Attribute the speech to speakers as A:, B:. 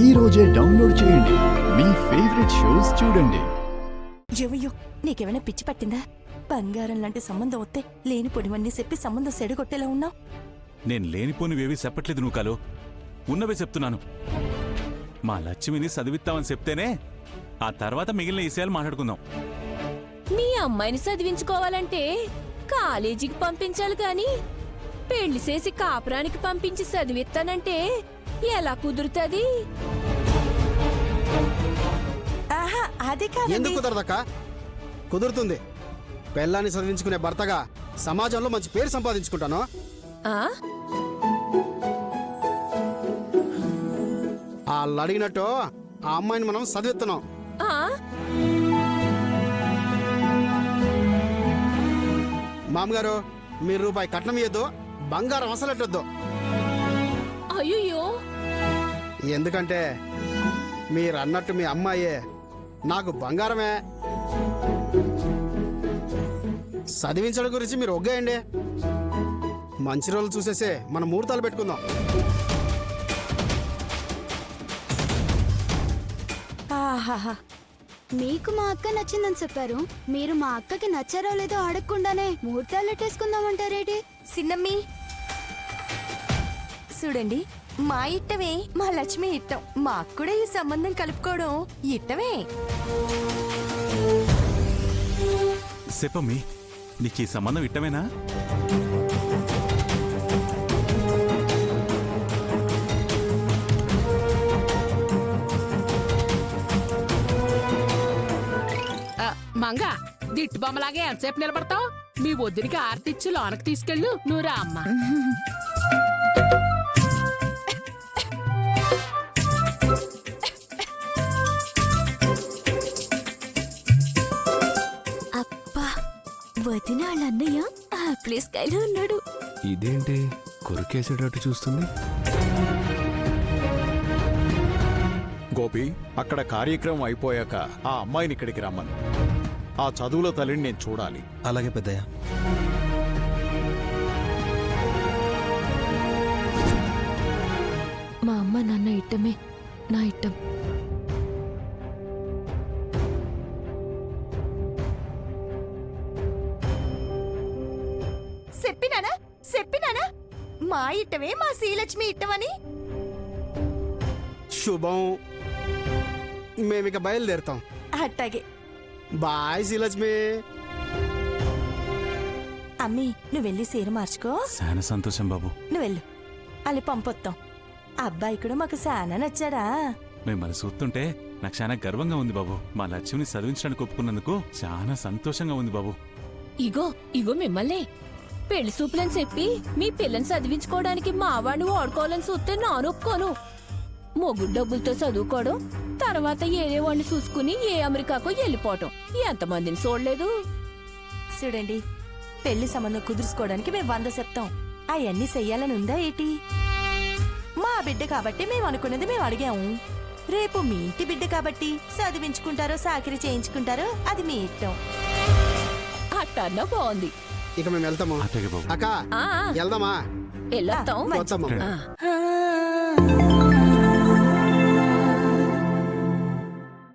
A: ఈ రోజే డౌన్లోడ్ చేయండి. మీ ఫేవరెట్ షోస్ చూడండి.
B: జవయ్యో, నీకేమైనా పిచ్చి పట్టిందా? బంగారం లాంటి సంబంధం వస్తే లేని పొడివన్నీ చెప్పి సంబంధం సెడగొట్టేలా ఉన్నావు.
C: నేను లేనిపోనివేవి చెప్పట్లేదు నూకాలు, ఉన్నవే చెప్తున్నాను. మా లక్ష్మిని చదివిస్తామని చెప్తేనే ఆ తర్వాత మిగిలిన విషయాలు మాట్లాడుకుందాం.
D: మీ అమ్మాయిని చదివించుకోవాలంటే కాలేజీకి పంపించాలి గాని పెళ్లి చేసి కాపురానికి పంపించి చదివిస్తానంటే ఎలా కుదురుతుంది?
B: ఆహా, అది కాదు.
E: ఎందుకు కుదరదక్క? కుదురుతుంది. పెళ్ళాన్ని చదివించుకునే భర్తగా సమాజంలో మంచి పేరు సంపాదించుకుంటాను. వాళ్ళు అడిగినట్టు ఆ అమ్మాయిని మనం చదివిస్తున్నాం. మామగారు, మీరు రూపాయి కట్నం ఇయ్యద్దు, బంగారం అసలెట్టొద్దు.
D: అయ్యో,
E: ఎందుకంటే మీరు అన్నట్టు మీ అమ్మాయే నాకు బంగారమే. చదివించడం గురించి మీరు ఒగ్గేయండి. మంచి రోజులు చూసేసే మనం ముహూర్తాలు పెట్టుకుందాం.
B: ఆహాహా,
F: మీకు మా అక్క నచ్చిందని చెప్పారు. మీరు మా అక్కకి నచ్చారో లేదో అడగకుండానే ముహూర్తాలు పెట్టేసుకుందామంటారేటి?
B: సిన్నమ్మి చూడండి, మా ఇట్టమే మా లక్ష్మి ఇట్టం. మాకు కూడా ఈ సంబంధం కలుపుకోవడం ఇట్టమే.
C: చెప్పమ్మి, నీకు ఈ సంబంధం ఇట్టమేనా?
G: మంగా, దిట్టు బొమ్మలాగే ఎంతసేపు నిలబడతావు? మీ వద్దునికి ఆర్తిచ్చి లోనకి తీసుకెళ్ళు. నువ్వురా అమ్మ.
B: అబ్బా, వదిన వాళ్ళ అన్నయ్య ఆపిల్ స్కైలో ఉన్నాడు.
H: ఇదేంటి కొరికేసేటట్టు చూస్తుంది?
I: గోపి, అక్కడ కార్యక్రమం అయిపోయాక ఆ అమ్మాయిని ఇక్కడికి రమ్మను. ఆ చదువుల తల్లిని నేను చూడాలి.
H: అలాగే పెద్దయ్య.
B: మా అమ్మ నాన్న ఇట్టమే నా ఇట్టం. చెప్పినానా మా ఇట్టమే మా శ్రీలక్ష్మి ఇట్టమని.
E: శుభం. మేమిక బయలుదేరుతాం.
B: అట్టాగే.
E: బాయ్ శ్రీలక్ష్మి.
B: అమ్మీ, నువ్వు వెళ్ళి సీర మార్చుకో.
C: చాలా సంతోషం బాబు.
B: నువ్వు వెళ్ళు, అల్లి పంపొత్తాం. అబ్బాయి కూడా మాకు చాలా నచ్చాడా.
C: మిమ్మల్ని చూస్తుంటే నాకు చాలా గర్వంగా ఉంది బాబు. మా లక్ష్మిని చదివించడానికి ఒప్పుకున్నందుకు చాలా సంతోషంగా ఉంది బాబు.
D: ఇగో మిమ్మల్ని పెళ్లి చూపులని చెప్పి మీ పిల్లని చదివించుకోవడానికి మా వాడిని వాడుకోవాలని చూస్తే నాను ఒప్పుకోను. మొగుడు డబ్బులతో చదువుకోవడం, తర్వాత ఏరే వాడిని చూసుకుని ఏ అమెరికాకో వెళ్ళిపోవటం ఎంతమందిని చూడలేదు.
B: చూడండి, పెళ్లి సంబంధం కుదుర్చుకోవడానికి మేము 100 చెప్తాం. అవన్నీ చెయ్యాలని ఉందా ఏటి? మా బిడ్డ కాబట్టి మేము అనుకున్నది మేము అడిగాము. రేపు మీ ఇంటి బిడ్డ కాబట్టి చదివించుకుంటారో సాకిరి చేయించుకుంటారో అది మీ ఇష్టం.
D: అట్టన్నా బాగుంది.
E: ఇక మేము వెళ్తాము.
C: అట్టగే బాబు.
E: అక్క, వెళ్దామా?
D: వెళ్ళొస్తాం.
E: వస్తాము.
D: ఆ.